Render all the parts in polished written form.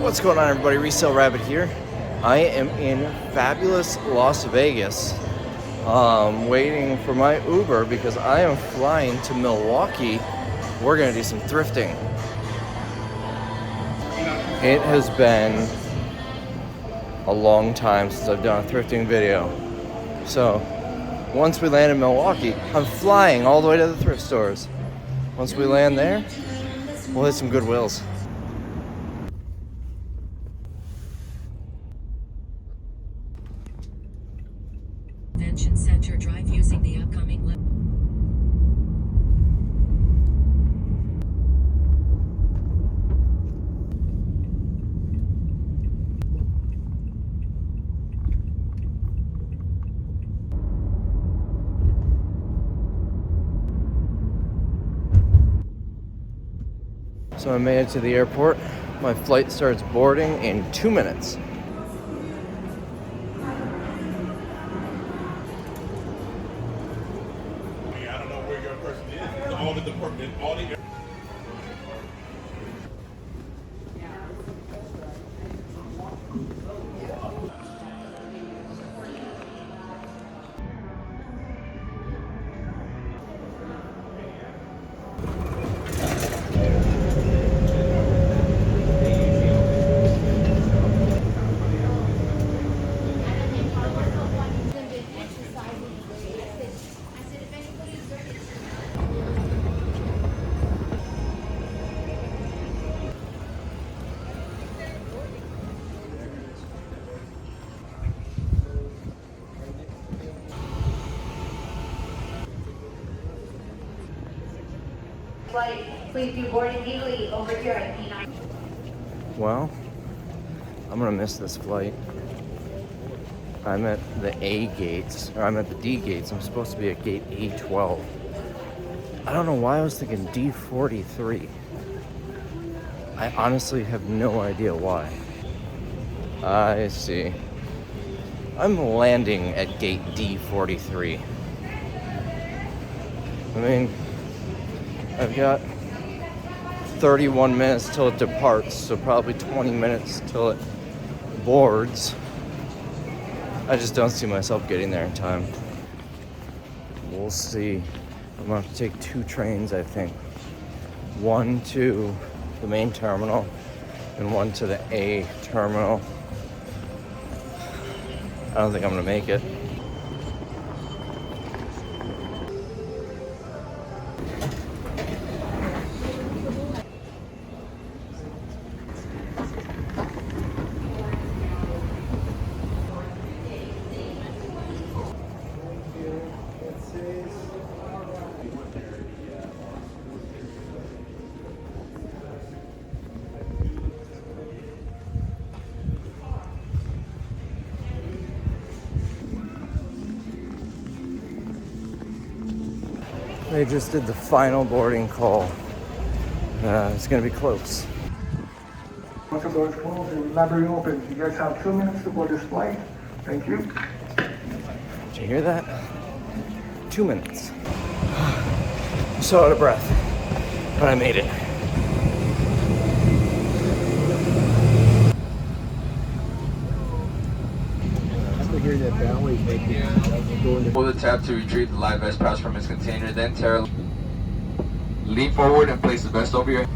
What's going on, everybody? Resale Rabbit here. I am in fabulous Las Vegas, waiting for my Uber because I am flying to Milwaukee. We're gonna do some thrifting. It has been a long time since I've done a thrifting video. So once we land in Milwaukee, I'm flying all the way to the thrift stores. Once we land there, we'll hit some Goodwills. Convention Center Drive using the upcoming lift. So I made it to the airport. My flight starts boarding in 2 minutes. I don't know where your person is. All the department, all the. Please do boarding legally over here at P9. Well, I'm gonna miss this flight. I'm at the A gates, or I'm at the D gates. I'm supposed to be at gate A12. I don't know why I was thinking D43. I honestly have no idea why. I see. I'm landing at gate D43. I mean, I've got 31 minutes till it departs, so probably 20 minutes till it boards. I just don't see myself getting there in time. We'll see. I'm gonna have to take 2 trains, I think. One to the main terminal and one to the A terminal. I don't think I'm gonna make it. They just did the final boarding call. It's gonna be close. Once the doors close and the library opens, you guys have 2 minutes to board this flight. Thank you. Did you hear that? 2 minutes. I'm so out of breath, but I made it. Pull the tab to retrieve the live vest pouch from its container, then tear. Lean forward and place the vest over your.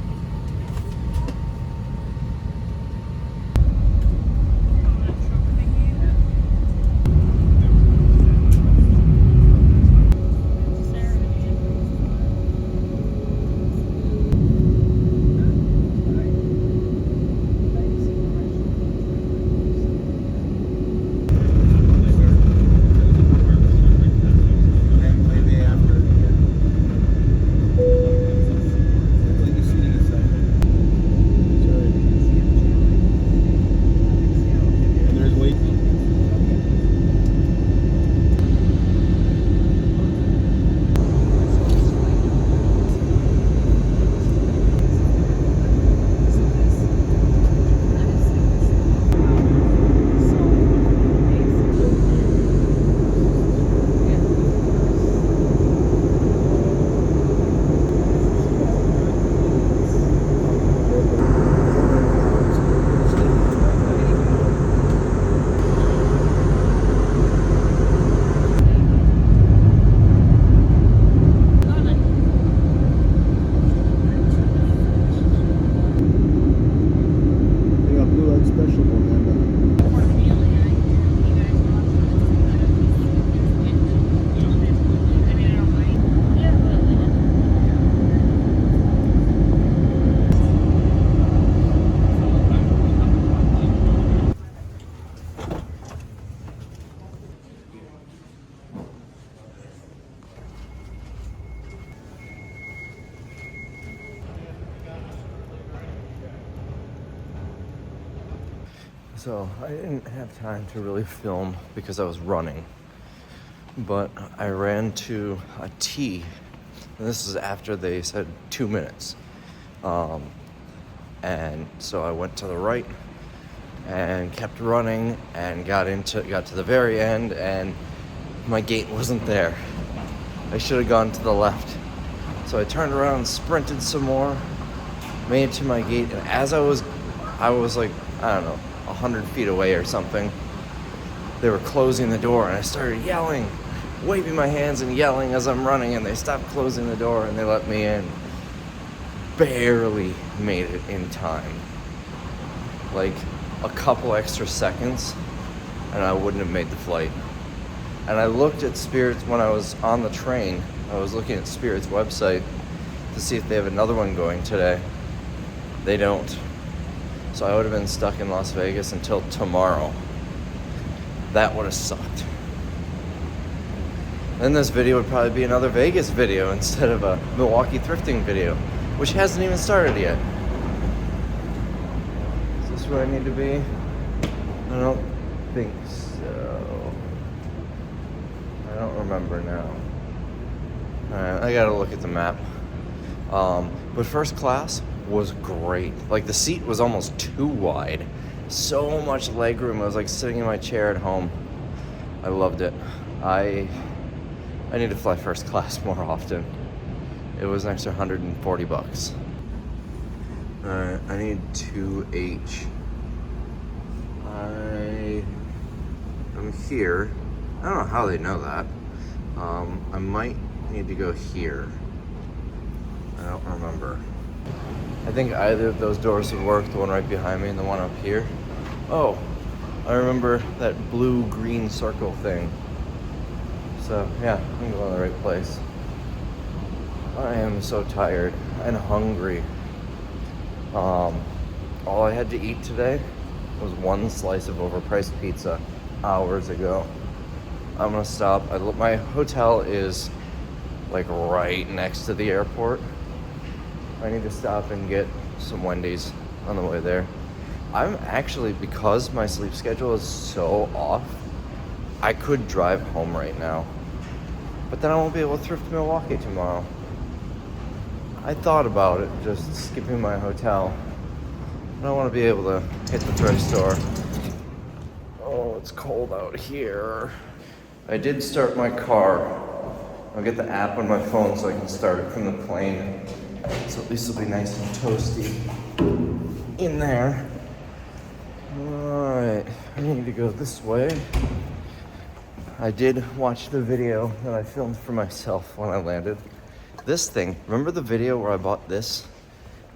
So I didn't have time to really film because I was running. But I ran to a T, and this is after they said 2 minutes. And so I went to the right and kept running and got to the very end, and my gate wasn't there. I should have gone to the left. So I turned around and sprinted some more, made it to my gate, and as I was like, I don't know, 100 feet away or something, they were closing the door, and I started yelling, waving my hands and yelling as I'm running, and they stopped closing the door and they let me in. Barely made it in time. Like a couple extra seconds and I wouldn't have made the flight. And I looked at Spirit's when I was on the train. I was looking at Spirit's website to see if they have another one going today. They don't. So I would have been stuck in Las Vegas until tomorrow. That would have sucked. Then this video would probably be another Vegas video instead of a Milwaukee thrifting video, which hasn't even started yet. Is this where I need to be? I don't think so. I don't remember now. Alright, I gotta look at the map. But first class was great. Like, the seat was almost too wide. So much legroom. I was like sitting in my chair at home. I loved it. I need to fly first class more often. It was an extra $140. Alright, I need 2H. I'm here. I don't know how they know that. I might need to go here. I don't remember. I think either of those doors would work, the one right behind me and the one up here. Oh, I remember that blue-green circle thing. So, yeah, I'm going to the right place. I am so tired and hungry. All I had to eat today was one slice of overpriced pizza hours ago. I'm gonna stop. My hotel is like right next to the airport. I need to stop and get some Wendy's on the way there. I'm actually, because my sleep schedule is so off, I could drive home right now. But then I won't be able to thrift Milwaukee tomorrow. I thought about it, just skipping my hotel. I don't want to be able to hit the thrift store. Oh, it's cold out here. I did start my car. I'll get the app on my phone so I can start it from the plane. So at least it'll be nice and toasty in there. Alright, I need to go this way. I did watch the video that I filmed for myself when I landed. This thing, remember the video where I bought this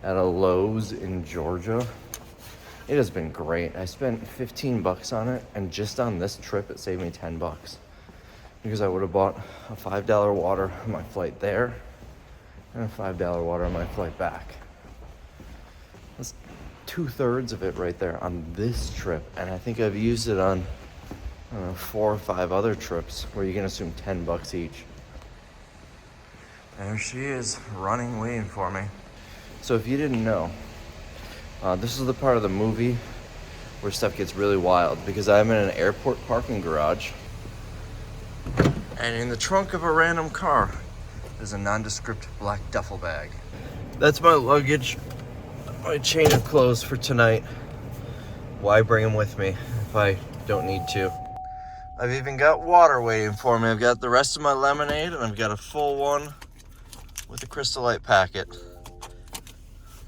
at a Lowe's in Georgia? It has been great. I spent 15 bucks on it, and just on this trip it saved me 10 bucks. Because I would have bought a $5 water on my flight there and a $5 water on my flight back. That's 2/3 of it right there on this trip, and I think I've used it on, I don't know, 4 or 5 other trips where you can assume 10 bucks each. There she is, running, waiting for me. So if you didn't know, this is the part of the movie where stuff gets really wild, because I'm in an airport parking garage, and in the trunk of a random car is a nondescript black duffel bag. That's my luggage, my change of clothes for tonight. Why bring them with me if I don't need to? I've even got water waiting for me. I've got the rest of my lemonade, and I've got a full one with a Crystal Light packet.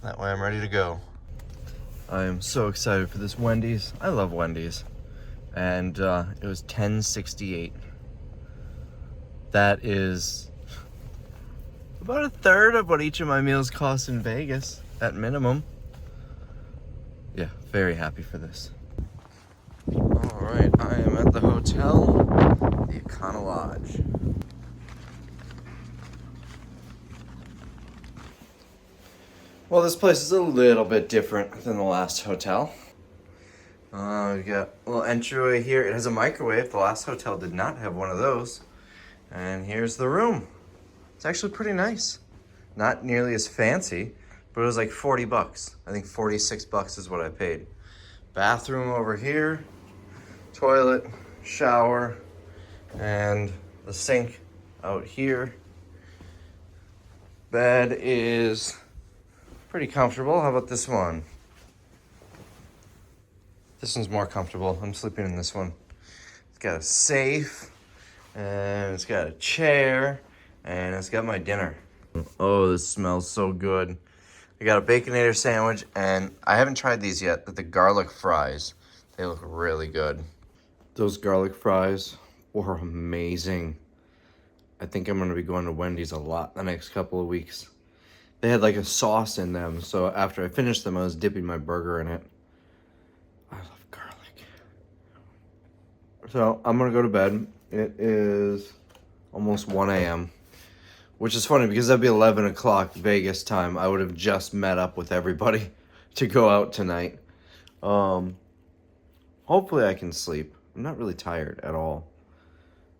That way I'm ready to go. I am so excited for this Wendy's. I love Wendy's. And it was $10.68. That is about a third of what each of my meals cost in Vegas, at minimum. Yeah, very happy for this. All right, I am at the hotel, the Econo Lodge. Well, this place is a little bit different than the last hotel. We got a little entryway here. It has a microwave. The last hotel did not have one of those. And here's the room. It's actually pretty nice. Not nearly as fancy, but it was like 40 bucks. I think 46 bucks is what I paid. Bathroom over here, toilet, shower, and the sink out here. Bed is pretty comfortable. How about this one? This one's more comfortable. I'm sleeping in this one. It's got a safe, and it's got a chair, and it's got my dinner. Oh, this smells so good. I got a Baconator sandwich, and I haven't tried these yet, but the garlic fries, they look really good. Those garlic fries were amazing. I think I'm gonna be going to Wendy's a lot the next couple of weeks. They had like a sauce in them, so after I finished them, I was dipping my burger in it. I love garlic. So I'm gonna go to bed. It is almost 1 a.m., which is funny because that'd be 11 o'clock Vegas time. I would have just met up with everybody to go out tonight. Hopefully I can sleep. I'm not really tired at all.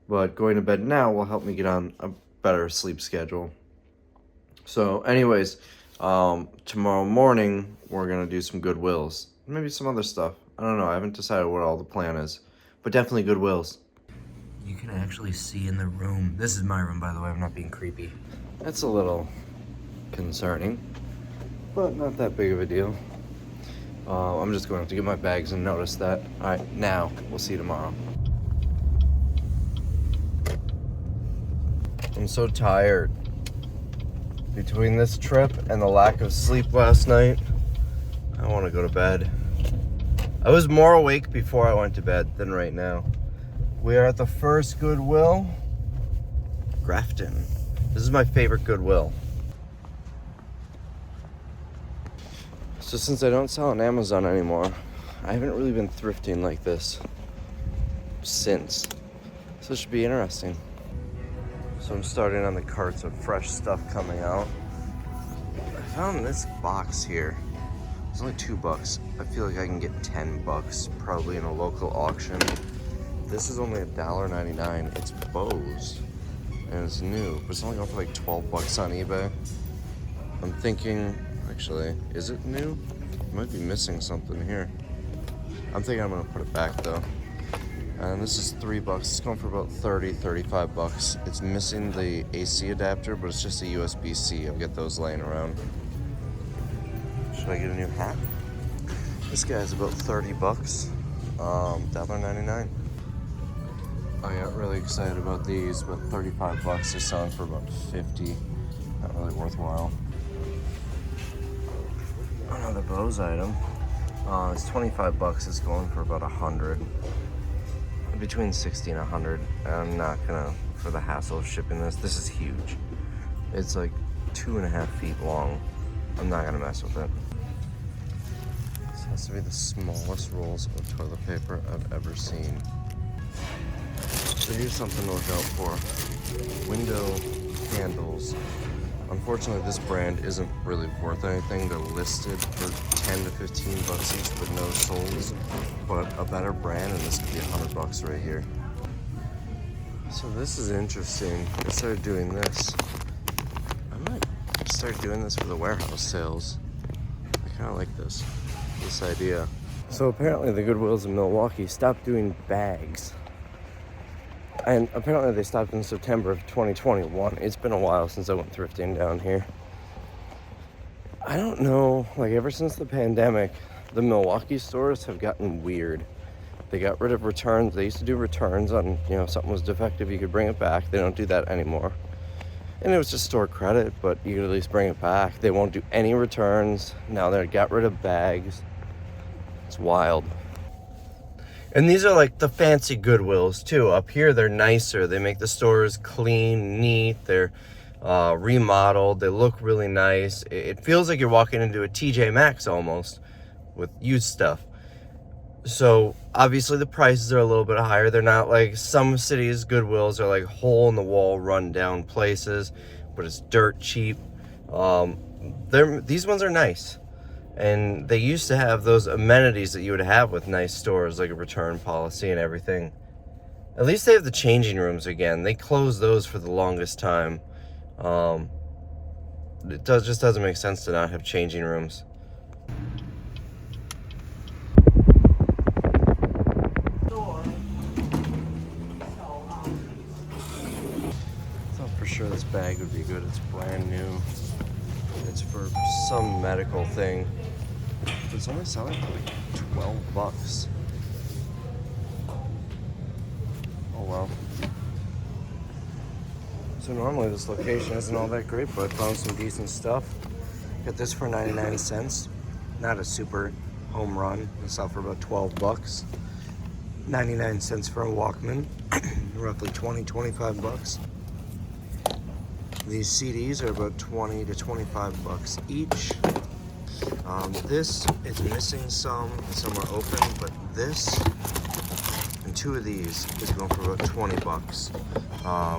But going to bed now will help me get on a better sleep schedule. So anyways, tomorrow morning, we're going to do some Goodwills. Maybe some other stuff. I don't know. I haven't decided what all the plan is. But definitely Goodwills. You can actually see in the room. This is my room, by the way. I'm not being creepy. That's a little concerning, but not that big of a deal. I'm just going to have to get my bags and notice that. All right, now we'll see you tomorrow. I'm so tired. Between this trip and the lack of sleep last night, I want to go to bed. I was more awake before I went to bed than right now. We are at the first Goodwill, Grafton. This is my favorite Goodwill. So since I don't sell on Amazon anymore, I haven't really been thrifting like this since. So it should be interesting. So I'm starting on the carts of fresh stuff coming out. I found this box here. It's only $2. I feel like I can get $10 probably in a local auction. This is only $1.99. It's Bose, and it's new, but it's only going for like $12 on eBay. I'm thinking, actually, is it new? I might be missing something here. I'm thinking I'm gonna put it back though. And this is $3. It's going for about 30, $35. It's missing the AC adapter, but it's just a USB-C. I'll get those laying around. Should I get a new hat? This guy's about $30. $1.99. I got really excited about these, but $35. They're selling for about $50. Not really worthwhile. Another Bose item. It's $25. It's going for about $100. Between $60 and $100. I'm not gonna, for the hassle of shipping this. This is huge. It's like 2.5 feet long. I'm not gonna mess with it. This has to be the smallest rolls of toilet paper I've ever seen. So here's something to look out for. Window handles. Unfortunately, this brand isn't really worth anything. They're listed for 10 to 15 bucks each with no soles. But a better brand, and this could be $100 right here. So this is interesting. I started doing this. I might start doing this for the warehouse sales. I kind of like this idea. So apparently the Goodwills in Milwaukee stopped doing bags. And apparently they stopped in September of 2021. It's been a while since I went thrifting down here. I don't know, like ever since the pandemic, the Milwaukee stores have gotten weird. They got rid of returns. They used to do returns on, something was defective, you could bring it back. They don't do that anymore. And it was just store credit, but you could at least bring it back. They won't do any returns. Now they got rid of bags. It's wild. And these are like the fancy Goodwills too. Up here, they're nicer. They make the stores clean, neat. They're remodeled. They look really nice. It feels like you're walking into a TJ Maxx almost with used stuff. So obviously the prices are a little bit higher. They're not like some cities' Goodwills are like hole in the wall, run down places, but it's dirt cheap. These ones are nice. And they used to have those amenities that you would have with nice stores, like a return policy and everything. At least they have the changing rooms again. They closed those for the longest time. It just doesn't make sense to not have changing rooms. bag would be good. It's brand new. It's for some medical thing. It's only selling for like 12 bucks. Oh well. So normally this location isn't all that great, but I found some decent stuff. Got this for 99 cents. Not a super home run. It's out for about 12 bucks. 99 cents for a Walkman. Roughly 20-25 bucks. These CDs are about 20 to 25 bucks each. This is missing some are open, but this and two of these is going for about 20 bucks.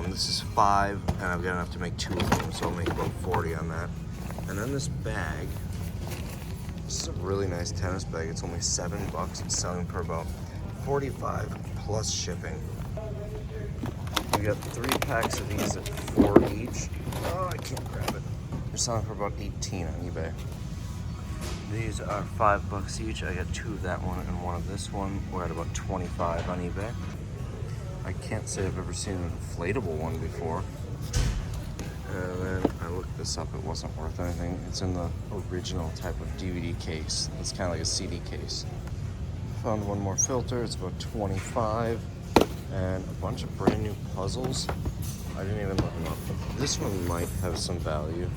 This is 5, and I've got enough to make 2 of them, so I'll make about 40 on that. And then this bag, this is a really nice tennis bag. It's only 7 bucks. It's selling for about 45 plus shipping. We got 3 packs of these at 4 each. Oh, I can't grab it. They're selling for about 18 on eBay. These are 5 bucks each. I got 2 of that one and 1 of this one. We're at about 25 on eBay. I can't say I've ever seen an inflatable one before. And then I looked this up. It wasn't worth anything. It's in the original type of DVD case. It's kind of like a CD case. Found one more filter. It's about 25. And a bunch of brand new puzzles. I didn't even look them up. This one might have some value,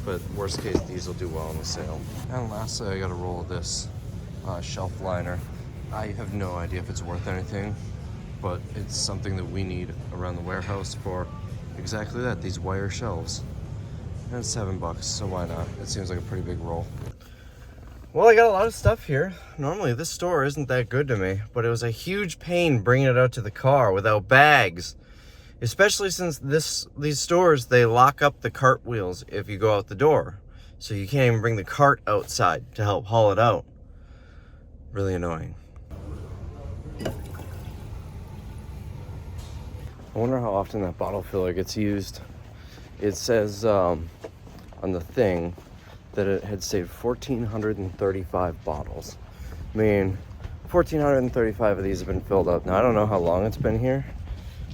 but worst case, these will do well on the sale. And lastly, I got a roll of this shelf liner. I have no idea if it's worth anything, but it's something that we need around the warehouse for exactly that, these wire shelves. And it's 7 bucks, so why not? It seems like a pretty big roll. Well, I got a lot of stuff here. Normally, this store isn't that good to me, but it was a huge pain bringing it out to the car without bags. Especially since these stores, they lock up the cart wheels if you go out the door. So you can't even bring the cart outside to help haul it out. Really annoying. I wonder how often that bottle filler gets used. It says on the thing that it had saved 1,435 bottles. I mean, 1,435 of these have been filled up. Now, I don't know how long it's been here,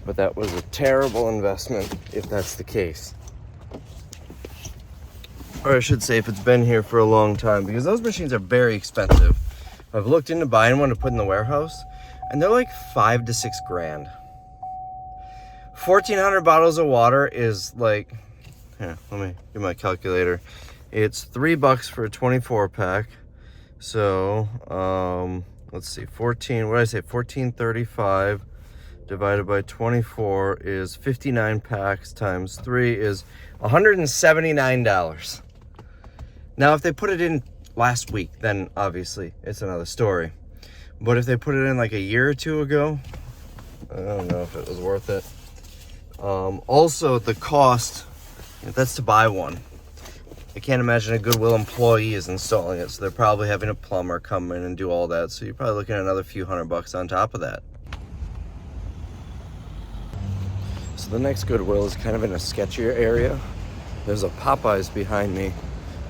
but that was a terrible investment if that's the case. Or I should say if it's been here for a long time, because those machines are very expensive. I've looked into buying one to put in the warehouse, and they're like 5 to 6 grand. 1,400 bottles of water is like, here, let me get my calculator. It's 3 bucks for a 24 pack. So, let's see, 1,435 divided by 24 is 59 packs times 3 is $179. Now, if they put it in last week, then obviously it's another story. But if they put it in like a year or 2 ago, I don't know if it was worth it. Also, the cost, that's to buy one. I can't imagine a Goodwill employee is installing it, so they're probably having a plumber come in and do all that. So you're probably looking at another few $100 on top of that. So the next Goodwill is kind of in a sketchier area. There's a Popeyes behind me,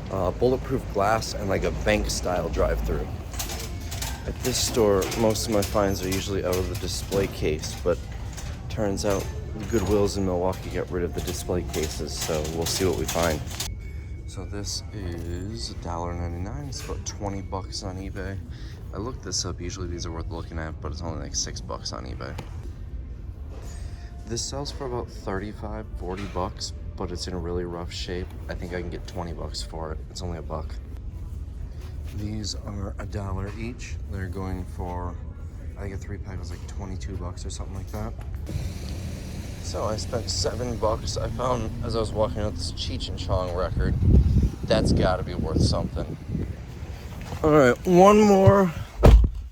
bulletproof glass, and like a bank-style drive-through. At this store, most of my finds are usually out of the display case, but turns out the Goodwills in Milwaukee got rid of the display cases, so we'll see what we find. So this is $1.99. It's about 20 bucks on eBay. I looked this up. Usually these are worth looking at, but it's only like 6 bucks on eBay. This sells for about 35, 40 bucks, but it's in a really rough shape. I think I can get 20 bucks for it. It's only $1. These are $1 each. They're going for, I think a 3-pack was like 22 bucks or something like that. So I spent 7 bucks. I found, as I was walking out, this Cheech and Chong record. That's gotta be worth something. All right, one more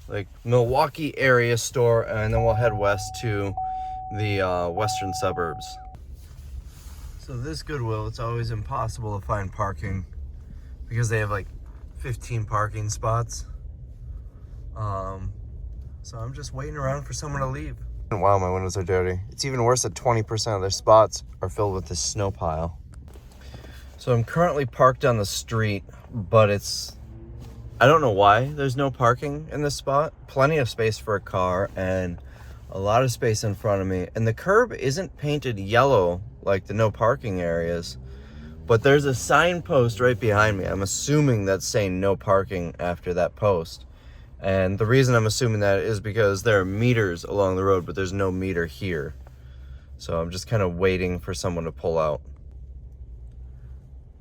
like Milwaukee area store, and then we'll head west to the western suburbs. So this Goodwill, it's always impossible to find parking because they have like 15 parking spots. So I'm just waiting around for someone to leave. Wow, my windows are dirty. It's even worse that 20% of their spots are filled with this snow pile. So I'm currently parked on the street, but I don't know why there's no parking in this spot. Plenty of space for a car and a lot of space in front of me. And the curb isn't painted yellow like the no parking areas. But there's a signpost right behind me. I'm assuming that's saying no parking after that post. And the reason I'm assuming that is because there are meters along the road, but there's no meter here. So I'm just kind of waiting for someone to pull out.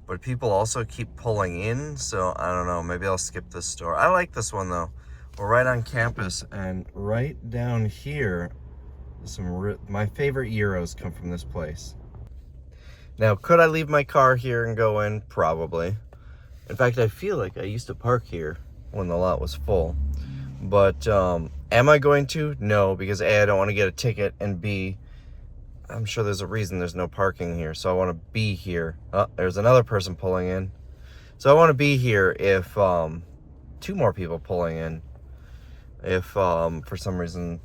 But people also keep pulling in, so I don't know. Maybe I'll skip this store. I like this one though. We're right on campus, and right down here, my favorite gyros come from this place. Now, could I leave my car here and go in? Probably. In fact, I feel like I used to park here when the lot was full. But am I going to? No, because A, I don't want to get a ticket, and B, I'm sure there's a reason there's no parking here, so I want to be here. Oh, there's another person pulling in. So I want to be here if two more people pulling in. If for some reason,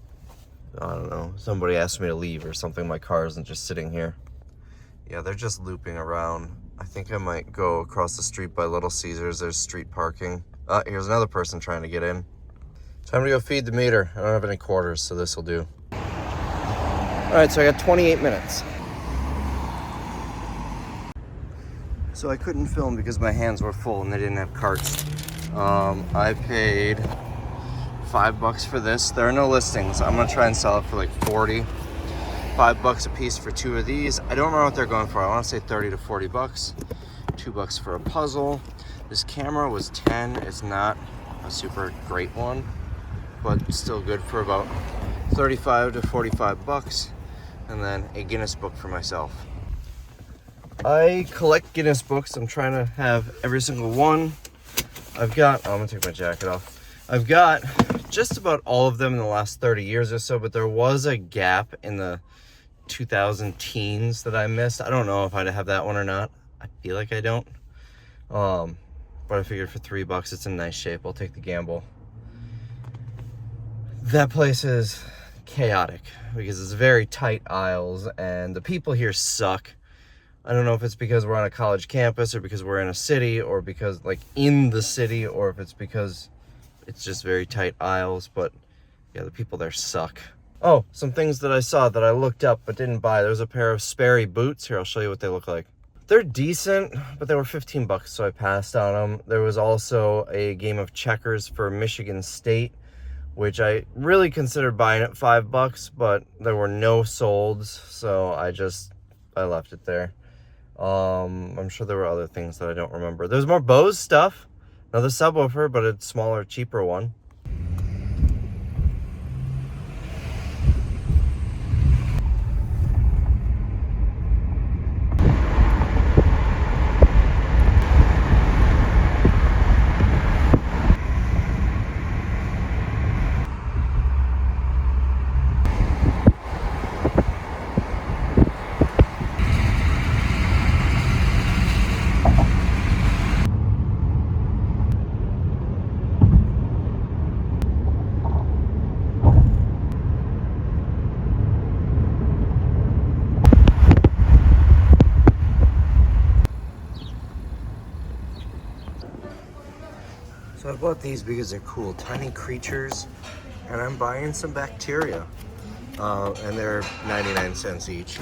I don't know, somebody asks me to leave or something, my car isn't just sitting here. Yeah, they're just looping around. I think I might go across the street by Little Caesars. There's street parking. Here's another person trying to get in. Time to go feed the meter. I don't have any quarters, so this will do. All right, so I got 28 minutes. So I couldn't film because my hands were full and they didn't have carts. I paid $5 for this. There are no listings. I'm gonna try and sell it for like 40. $5 a piece for two of these. I don't remember what they're going for. I want to say 30 to 40 bucks. $2 for a puzzle. This camera was 10. It's not a super great one, but still good for about 35 to 45 bucks. And then a Guinness book for myself. I collect Guinness books. I'm trying to have every single one. I've got, I'm gonna take my jacket off. I've got just about all of them in the last 30 years or so, but there was a gap in the 2000 teens that I missed. I don't know if I'd have that one or not. I feel like I don't. But I figured for $3 it's in nice shape. I'll take the gamble. That place is chaotic because it's very tight aisles and the people here suck. I don't know if it's because we're on a college campus or because we're in a city or because like in the city or if it's because it's just very tight aisles, but yeah, the people there suck. Oh, some things that I saw that I looked up but didn't buy. There's a pair of Sperry boots. Here, I'll show you what they look like. They're decent, but they were $15, so I passed on them. There was also a game of checkers for Michigan State, which I really considered buying at $5, but there were no solds, so I left it there. I'm sure there were other things that I don't remember. There's more Bose stuff. Another subwoofer, but a smaller, cheaper one. So I bought these because they're cool, tiny creatures, and I'm buying some bacteria. And they're 99 cents each.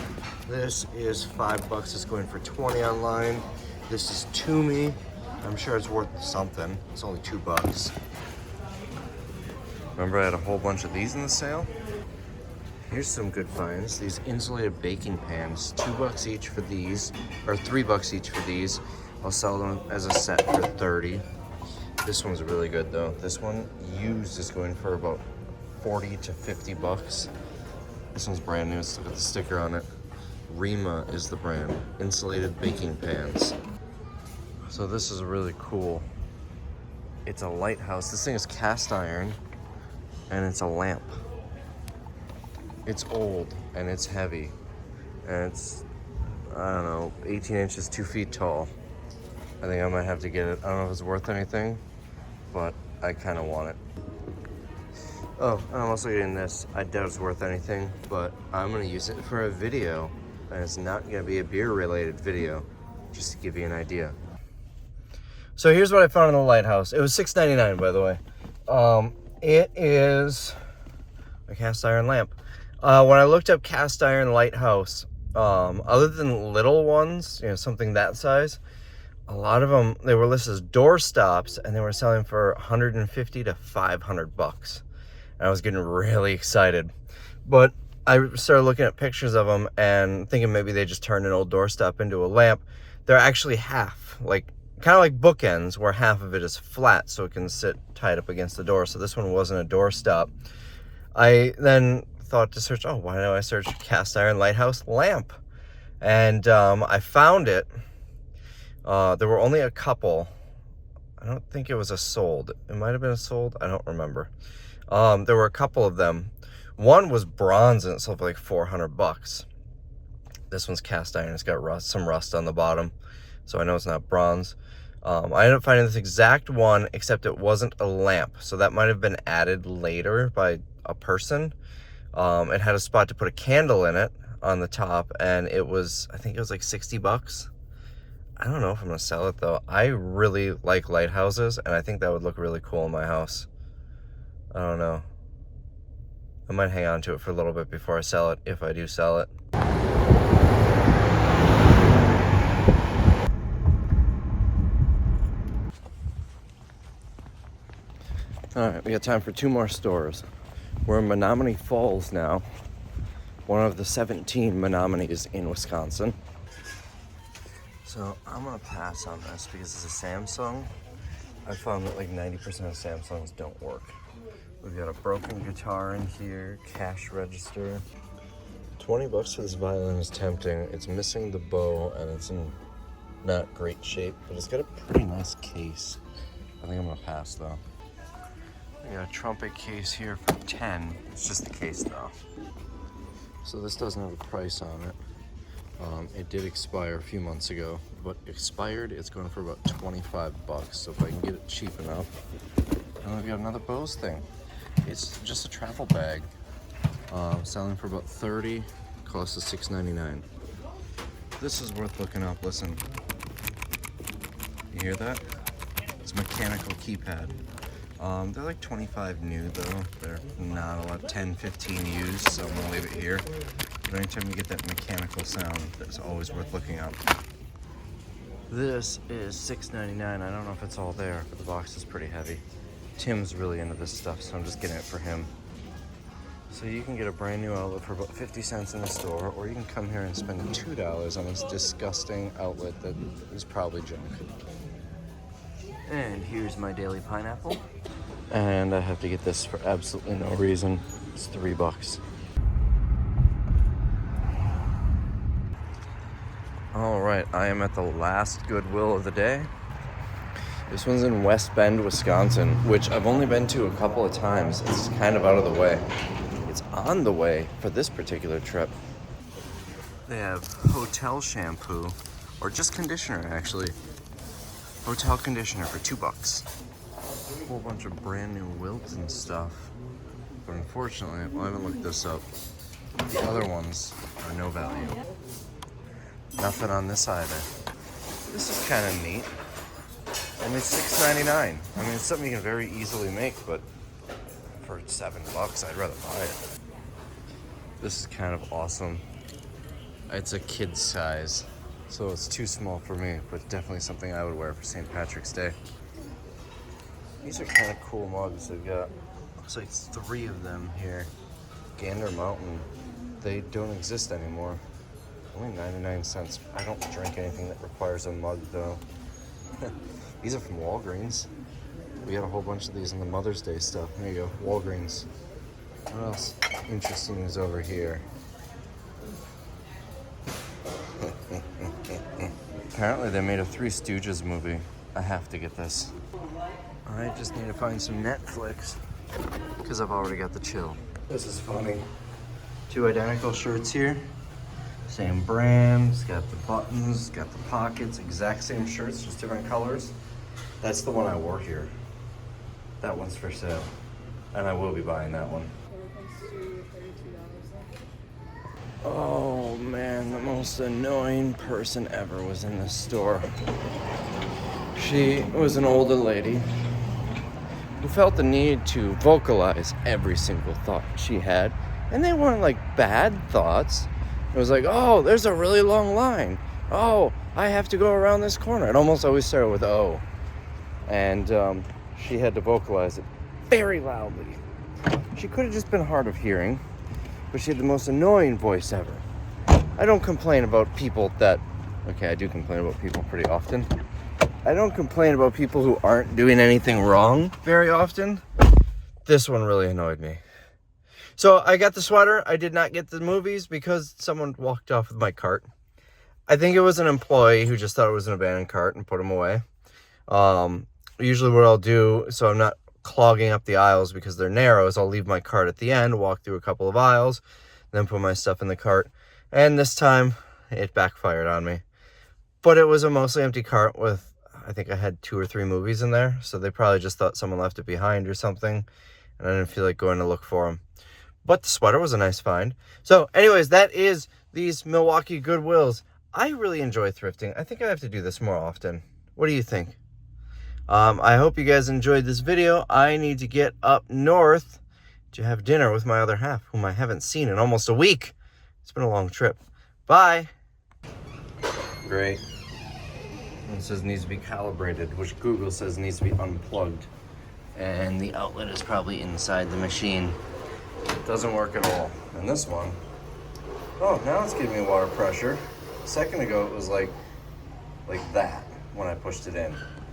This is $5, it's going for 20 online. This is Toomey. I'm sure it's worth something. It's only $2. Remember I had a whole bunch of these in the sale? Here's some good finds. These insulated baking pans, $2 each for these, or $3 each for these. I'll sell them as a set for 30. This one's really good though. This one used is going for about 40 to 50 bucks. This one's brand new, it's got the sticker on it. Rima is the brand. Insulated baking pans. So this is really cool. It's a lighthouse. This thing is cast iron and it's a lamp. It's old and it's heavy. And it's, I don't know, 18 inches, 2 feet tall. I think I might have to get it. I don't know if it's worth anything, but I kind of want it. Oh, I'm also getting this. I doubt it's worth anything, but I'm gonna use it for a video, and it's not gonna be a beer-related video, just to give you an idea. So here's what I found in the lighthouse. It was $6.99, by the way. It is a cast iron lamp. When I looked up cast iron lighthouse, Other than little ones, you know, something that size, a lot of them, they were listed as door stops, and they were selling for 150 to 500 bucks. And I was getting really excited. But I started looking at pictures of them and thinking maybe they just turned an old doorstop into a lamp. They're actually half, like kind of like bookends, where half of it is flat so it can sit tied up against the door. So this one wasn't a doorstop. I then thought to search, oh, why don't I search cast iron lighthouse lamp? And I found it. There were only a couple. I don't think it was a sold. It might have been a sold. I don't remember. There were a couple of them. One was bronze and it sold for like 400 bucks. This one's cast iron. It's got some rust on the bottom, so I know it's not bronze. I ended up finding this exact one, except it wasn't a lamp, so that might have been added later by a person. It had a spot to put a candle in it on the top, and it was, I think it was like 60 bucks. I don't know if I'm gonna sell it though. I really like lighthouses, and I think that would look really cool in my house. I don't know. I might hang on to it for a little bit before I sell it, if I do sell it. All right, we got time for 2 more stores. We're in Menominee Falls now, one of the 17 Menominees in Wisconsin. So I'm gonna pass on this because it's a Samsung. I found that like 90% of Samsungs don't work. We've got a broken guitar in here, cash register. 20 bucks for this violin is tempting. It's missing the bow and it's in not great shape, but it's got a pretty nice case. I think I'm gonna pass though. We got a trumpet case here for 10. It's just the case though. So this doesn't have a price on it. It did expire a few months ago, but expired, it's going for about 25 bucks. So if I can get it cheap enough. And we've got another Bose thing. It's just a travel bag. Selling for about 30, cost us $6.99. This is worth looking up, listen. You hear that? It's a mechanical keypad. They're like 25 new though. They're not a lot, 10, 15 used, so I'm gonna leave it here. But anytime you get that mechanical sound, that's always worth looking up. This is $6.99. I don't know if it's all there, but the box is pretty heavy. Tim's really into this stuff, so I'm just getting it for him. So you can get a brand new outlet for about 50 cents in the store, or you can come here and spend $2 on this disgusting outlet that is probably junk. And here's my daily pineapple. And I have to get this for absolutely no reason. It's $3. All right, I am at the last Goodwill of the day. This one's in West Bend, Wisconsin, which I've only been to a couple of times. It's kind of out of the way. It's on the way for this particular trip. They have hotel shampoo, or just conditioner actually. Hotel conditioner for $2. A whole bunch of brand new Wilton stuff. But unfortunately, well, I haven't looked this up. The other ones are no value. Nothing on this either. This is kind of neat. Only $6.99. I mean, it's something you can very easily make, but for $7, I'd rather buy it. This is kind of awesome. It's a kid's size, so it's too small for me, but definitely something I would wear for St. Patrick's Day. These are kind of cool mugs. They've got, looks like 3 of them here. Gander Mountain. They don't exist anymore. Only 99 cents. I don't drink anything that requires a mug though. These are from Walgreens. We got a whole bunch of these in the Mother's Day stuff. There you go, Walgreens. What else interesting is over here? Apparently they made a Three Stooges movie. I have to get this. I just need to find some Netflix because I've already got the chill. This is funny. 2 identical shirts here. Same brand, it's got the buttons, got the pockets, exact same shirts, just different colors. That's the one I wore here. That one's for sale. And I will be buying that one. Oh man, the most annoying person ever was in this store. She was an older lady who felt the need to vocalize every single thought she had. And they weren't like bad thoughts. It was like, oh, there's a really long line. Oh, I have to go around this corner. It almost always started with oh. And she had to vocalize it very loudly. She could have just been hard of hearing, but she had the most annoying voice ever. I don't complain about people that... Okay, I do complain about people pretty often. I don't complain about people who aren't doing anything wrong very often. This one really annoyed me. So I got the sweater. I did not get the movies because someone walked off with my cart. I think it was an employee who just thought it was an abandoned cart and put them away. Usually what I'll do, so I'm not clogging up the aisles because they're narrow, is I'll leave my cart at the end, walk through a couple of aisles, then put my stuff in the cart. And this time, it backfired on me. But it was a mostly empty cart with, I think I had 2 or 3 movies in there, so they probably just thought someone left it behind or something, and I didn't feel like going to look for them. But the sweater was a nice find. So anyways, that is these Milwaukee Goodwills. I really enjoy thrifting. I think I have to do this more often. What do you think? I hope you guys enjoyed this video. I need to get up north to have dinner with my other half, whom I haven't seen in almost a week. It's been a long trip. Bye. Great. It says needs to be calibrated, which Google says needs to be unplugged. And the outlet is probably inside the machine. It doesn't work at all. And this one, oh, now it's giving me water pressure. A second ago it was like that when I pushed it in.